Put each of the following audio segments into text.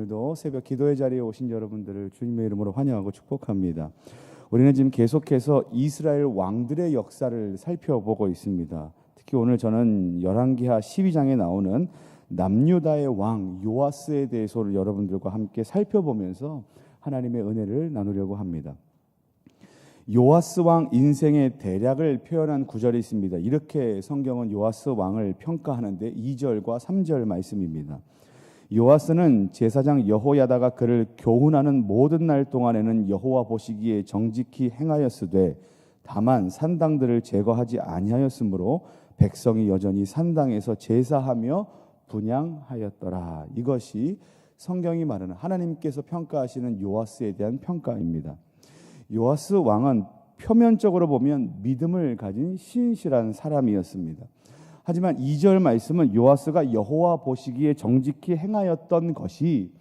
오늘도 새벽 기도의 자리에 오신 여러분들을 주님의 이름으로 환영하고 축복합니다. 우리는 지금 계속해서 이스라엘 왕들의 역사를 살펴보고 있습니다. 특히 오늘 저는 열왕기하 12장에 나오는 남유다의 왕 요아스에 대해서 여러분들과 함께 살펴보면서 하나님의 은혜를 나누려고 합니다. 요아스 왕 인생의 대략을 표현한 구절이 있습니다. 이렇게 성경은 요아스 왕을 평가하는데 2절과 3절 말씀입니다. 요아스는 제사장 여호야다가 그를 교훈하는 모든 날 동안에는 여호와 보시기에 정직히 행하였으되 다만 산당들을 제거하지 아니하였으므로 백성이 여전히 산당에서 제사하며 분향하였더라. 이것이 성경이 말하는 하나님께서 평가하시는 요아스에 대한 평가입니다. 요아스 왕은 표면적으로 보면 믿음을 가진 신실한 사람이었습니다. 하지만 2절 말씀은 요아스가 여호와 보시기에 정직히 행하였던 것이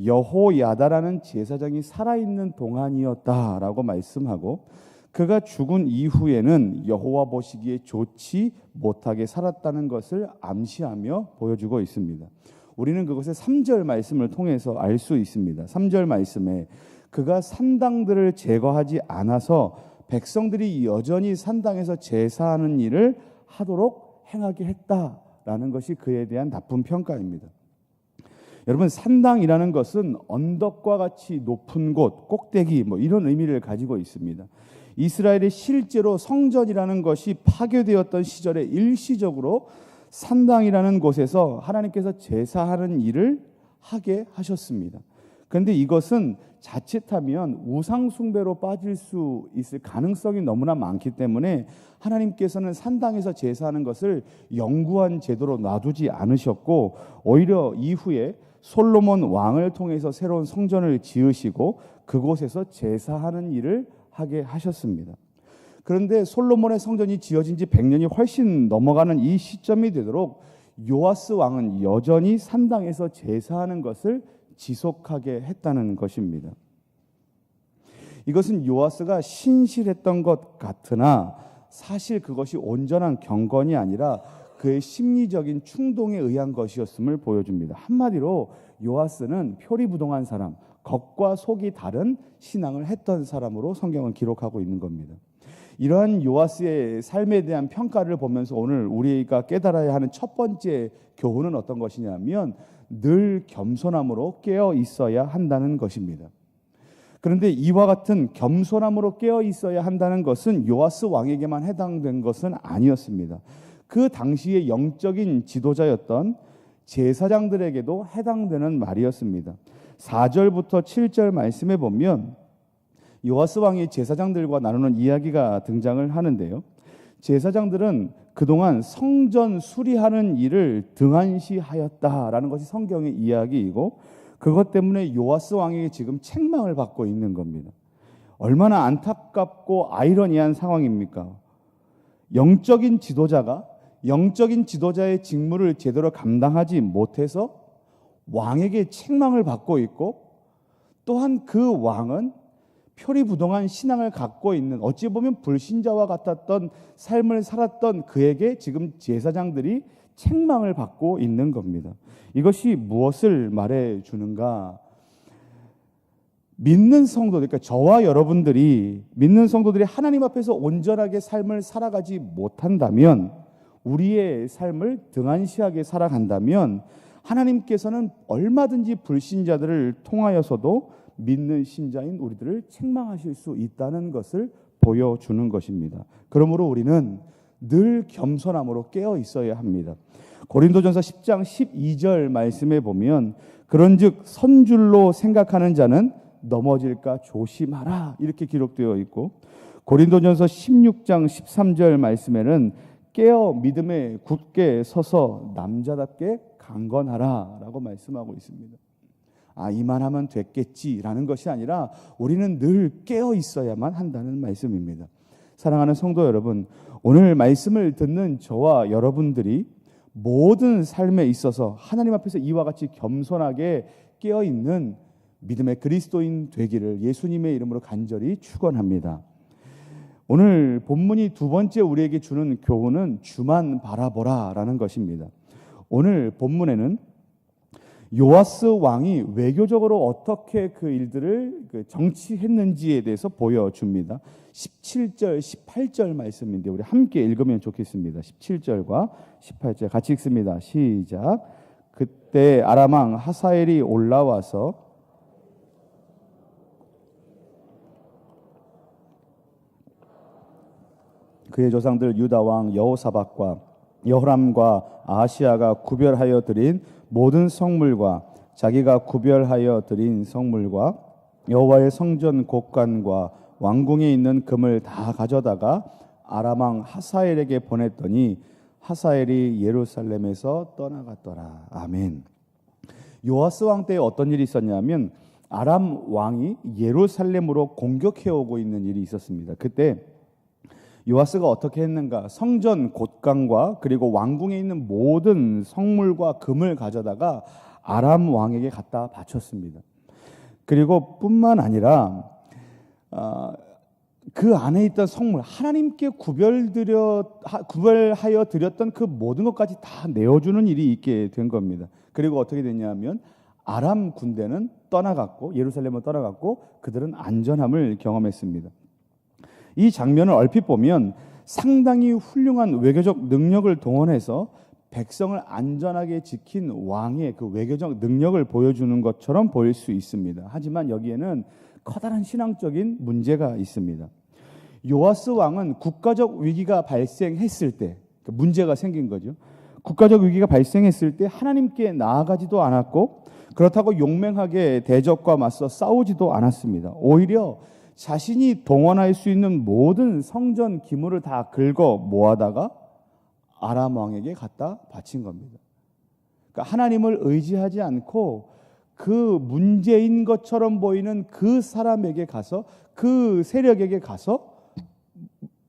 여호야다라는 제사장이 살아있는 동안이었다라고 말씀하고 그가 죽은 이후에는 여호와 보시기에 좋지 못하게 살았다는 것을 암시하며 보여주고 있습니다. 우리는 그것을 3절 말씀을 통해서 알 수 있습니다. 3절 말씀에 그가 산당들을 제거하지 않아서 백성들이 여전히 산당에서 제사하는 일을 하도록 행하게 했다라는 것이 그에 대한 나쁜 평가입니다. 여러분, 산당이라는 것은 언덕과 같이 높은 곳, 꼭대기 이런 의미를 가지고 있습니다. 이스라엘이 실제로 성전이라는 것이 파괴되었던 시절에 일시적으로 산당이라는 곳에서 하나님께서 제사하는 일을 하게 하셨습니다. 그런데 이것은 자칫하면 우상 숭배로 빠질 수 있을 가능성이 너무나 많기 때문에 하나님께서는 산당에서 제사하는 것을 영구한 제도로 놔두지 않으셨고 오히려 이후에 솔로몬 왕을 통해서 새로운 성전을 지으시고 그곳에서 제사하는 일을 하게 하셨습니다. 그런데 솔로몬의 성전이 지어진 지 100년이 훨씬 넘어가는 이 시점이 되도록 요아스 왕은 여전히 산당에서 제사하는 것을 지속하게 했다는 것입니다. 이것은 요아스가 신실했던 것 같으나 사실 그것이 온전한 경건이 아니라 그의 심리적인 충동에 의한 것이었음을 보여줍니다. 한마디로 요아스는 표리부동한 사람, 겉과 속이 다른 신앙을 했던 사람으로 성경은 기록하고 있는 겁니다. 이러한 요아스의 삶에 대한 평가를 보면서 오늘 우리가 깨달아야 하는 첫 번째 교훈은 어떤 것이냐면 늘 겸손함으로 깨어 있어야 한다는 것입니다. 그런데 이와 같은 겸손함으로 깨어 있어야 한다는 것은 요아스 왕에게만 해당된 것은 아니었습니다. 그 당시의 영적인 지도자였던 제사장들에게도 해당되는 말이었습니다. 4절부터 7절 말씀에 보면 요아스 왕이 제사장들과 나누는 이야기가 등장을 하는데요. 제사장들은 그동안 성전 수리하는 일을 등한시하였다라는 것이 성경의 이야기이고 그것 때문에 요아스 왕에게 지금 책망을 받고 있는 겁니다. 얼마나 안타깝고 아이러니한 상황입니까? 영적인 지도자가 영적인 지도자의 직무를 제대로 감당하지 못해서 왕에게 책망을 받고 있고 또한 그 왕은 표리부동한 신앙을 갖고 있는 어찌 보면 불신자와 같았던 삶을 살았던 그에게 지금 제사장들이 책망을 받고 있는 겁니다. 이것이 무엇을 말해주는가? 믿는 성도들, 그러니까 저와 여러분들이 믿는 성도들이 하나님 앞에서 온전하게 삶을 살아가지 못한다면 우리의 삶을 등한시하게 살아간다면 하나님께서는 얼마든지 불신자들을 통하여서도 믿는 신자인 우리들을 책망하실 수 있다는 것을 보여주는 것입니다. 그러므로 우리는 늘 겸손함으로 깨어 있어야 합니다. 고린도전서 10장 12절 말씀에 보면 그런즉 선줄로 생각하는 자는 넘어질까 조심하라 이렇게 기록되어 있고 고린도전서 16장 13절 말씀에는 깨어 믿음에 굳게 서서 남자답게 강건하라 라고 말씀하고 있습니다. 이만하면 됐겠지라는 것이 아니라 우리는 늘 깨어 있어야만 한다는 말씀입니다. 사랑하는 성도 여러분, 오늘 말씀을 듣는 저와 여러분들이 모든 삶에 있어서 하나님 앞에서 이와 같이 겸손하게 깨어 있는 믿음의 그리스도인 되기를 예수님의 이름으로 간절히 축원합니다. 오늘 본문이 두 번째 우리에게 주는 교훈은 주만 바라보라라는 것입니다. 오늘 본문에는 요아스 왕이 외교적으로 어떻게 그 일들을 정치했는지에 대해서 보여줍니다. 17절, 18절 말씀인데 우리 함께 읽으면 좋겠습니다. 17절과 18절 같이 읽습니다. 시작. 그때 아람 왕 하사엘이 올라와서 그의 조상들 유다 왕 여호사밧과 여호람과 아하시야가 구별하여 드린 모든 성물과 자기가 구별하여 드린 성물과 여호와의 성전 곳간과 왕궁에 있는 금을 다 가져다가 아람 왕 하사엘에게 보냈더니 하사엘이 예루살렘에서 떠나갔더라. 아멘. 요아스 왕 때에 어떤 일이 있었냐면 아람 왕이 예루살렘으로 공격해 오고 있는 일이 있었습니다. 그때 요아스가 어떻게 했는가? 성전 곳간과 그리고 왕궁에 있는 모든 성물과 금을 가져다가 아람 왕에게 갖다 바쳤습니다. 그리고 뿐만 아니라 그 안에 있던 성물, 하나님께 구별하여 드렸던 그 모든 것까지 다 내어주는 일이 있게 된 겁니다. 그리고 어떻게 됐냐면 아람 군대는 떠나갔고 예루살렘은 떠나갔고 그들은 안전함을 경험했습니다. 이 장면을 얼핏 보면 상당히 훌륭한 외교적 능력을 동원해서 백성을 안전하게 지킨 왕의 그 외교적 능력을 보여주는 것처럼 보일 수 있습니다. 하지만 여기에는 커다란 신앙적인 문제가 있습니다. 요아스 왕은 국가적 위기가 발생했을 때 문제가 생긴 거죠. 국가적 위기가 발생했을 때 하나님께 나아가지도 않았고 그렇다고 용맹하게 대적과 맞서 싸우지도 않았습니다. 오히려 자신이 동원할 수 있는 모든 성전 기물을 다 긁어 모아다가 아람 왕에게 갖다 바친 겁니다. 그러니까 하나님을 의지하지 않고 그 문제인 것처럼 보이는 그 사람에게 가서 그 세력에게 가서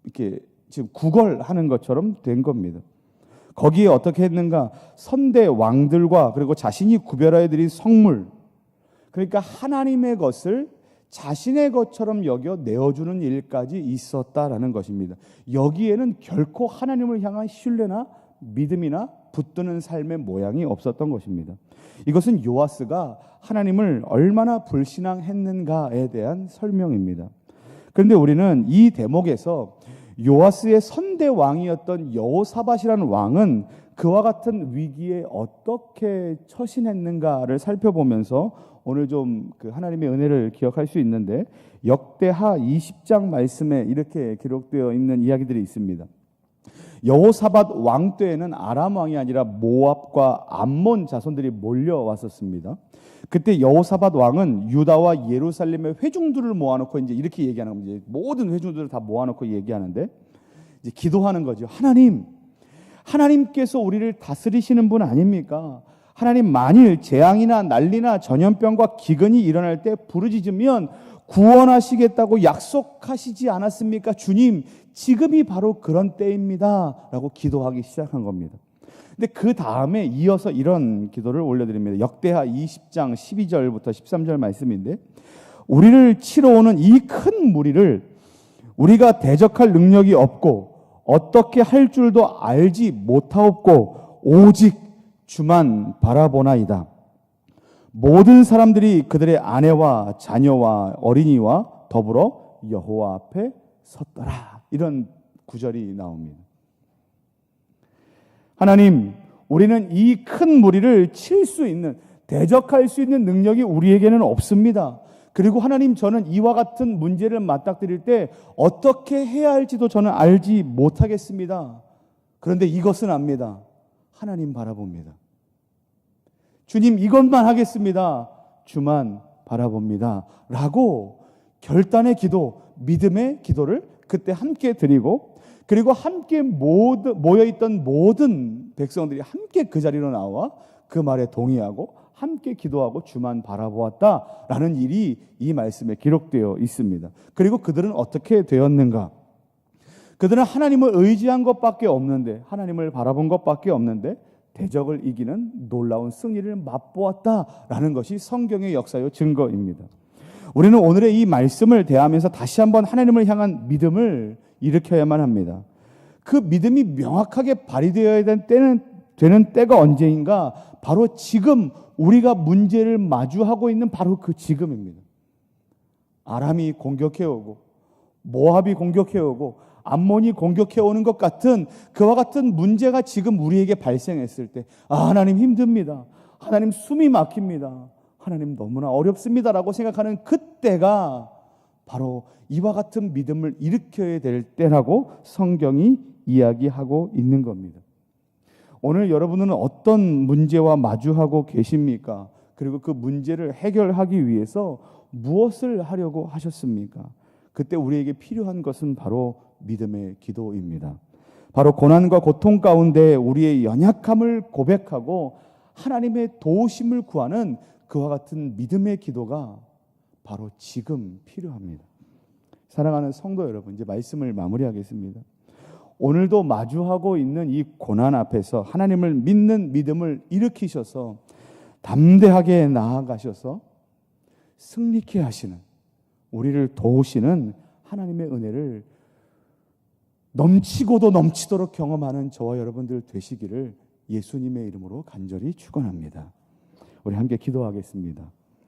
이렇게 지금 구걸하는 것처럼 된 겁니다. 거기에 어떻게 했는가? 선대 왕들과 그리고 자신이 구별하여 드린 성물, 그러니까 하나님의 것을 자신의 것처럼 여겨 내어주는 일까지 있었다라는 것입니다. 여기에는 결코 하나님을 향한 신뢰나 믿음이나 붙드는 삶의 모양이 없었던 것입니다. 이것은 요아스가 하나님을 얼마나 불신앙했는가에 대한 설명입니다. 그런데 우리는 이 대목에서 요아스의 선대 왕이었던 여호사밧이라는 왕은 그와 같은 위기에 어떻게 처신했는가를 살펴보면서 오늘 좀 그 하나님의 은혜를 기억할 수 있는데 역대하 20장 말씀에 이렇게 기록되어 있는 이야기들이 있습니다. 여호사밧 왕 때에는 아람 왕이 아니라 모압과 암몬 자손들이 몰려왔었습니다. 그때 여호사밧 왕은 유다와 예루살렘의 회중들을 모아놓고 이제 이렇게 얘기하는 겁니다. 모든 회중들을 다 모아놓고 얘기하는데 이제 기도하는 거죠. 하나님께서 우리를 다스리시는 분 아닙니까? 하나님, 만일 재앙이나 난리나 전염병과 기근이 일어날 때 부르짖으면 구원하시겠다고 약속하시지 않았습니까? 주님, 지금이 바로 그런 때입니다 라고 기도하기 시작한 겁니다. 근데 그 다음에 이어서 이런 기도를 올려드립니다. 역대하 20장 12절부터 13절 말씀인데 우리를 치러 오는 이 큰 무리를 우리가 대적할 능력이 없고 어떻게 할 줄도 알지 못하옵고 오직 주만 바라보나이다. 모든 사람들이 그들의 아내와 자녀와 어린이와 더불어 여호와 앞에 섰더라. 이런 구절이 나옵니다. 하나님, 우리는 이 큰 무리를 칠 수 있는, 대적할 수 있는 능력이 우리에게는 없습니다. 그리고 하나님, 저는 이와 같은 문제를 맞닥뜨릴 때 어떻게 해야 할지도 저는 알지 못하겠습니다. 그런데 이것은 압니다. 하나님 바라봅니다. 주님, 이것만 하겠습니다. 주만 바라봅니다. 라고 결단의 기도, 믿음의 기도를 그때 함께 드리고, 그리고 함께 모여있던 모든 백성들이 함께 그 자리로 나와 그 말에 동의하고 함께 기도하고 주만 바라보았다라는 일이 이 말씀에 기록되어 있습니다. 그리고 그들은 어떻게 되었는가? 그들은 하나님을 의지한 것밖에 없는데, 하나님을 바라본 것밖에 없는데 대적을 이기는 놀라운 승리를 맛보았다라는 것이 성경의 역사요 증거입니다. 우리는 오늘의 이 말씀을 대하면서 다시 한번 하나님을 향한 믿음을 일으켜야만 합니다. 그 믿음이 명확하게 발휘되어야 되는 때가 언제인가? 바로 지금 우리가 문제를 마주하고 있는 바로 그 지금입니다. 아람이 공격해오고 모압이 공격해오고 암몬이 공격해오는 것 같은 그와 같은 문제가 지금 우리에게 발생했을 때 하나님 힘듭니다. 하나님 숨이 막힙니다. 하나님 너무나 어렵습니다라고 생각하는 그때가 바로 이와 같은 믿음을 일으켜야 될 때라고 성경이 이야기하고 있는 겁니다. 오늘 여러분은 어떤 문제와 마주하고 계십니까? 그리고 그 문제를 해결하기 위해서 무엇을 하려고 하셨습니까? 그때 우리에게 필요한 것은 바로 믿음의 기도입니다. 바로 고난과 고통 가운데 우리의 연약함을 고백하고 하나님의 도우심을 구하는 그와 같은 믿음의 기도가 바로 지금 필요합니다. 사랑하는 성도 여러분, 이제 말씀을 마무리하겠습니다. 오늘도 마주하고 있는 이 고난 앞에서 하나님을 믿는 믿음을 일으키셔서 담대하게 나아가셔서 승리케 하시는, 우리를 도우시는 하나님의 은혜를 넘치고도 넘치도록 경험하는 저와 여러분들 되시기를 예수님의 이름으로 간절히 축원합니다. 우리 함께 기도하겠습니다.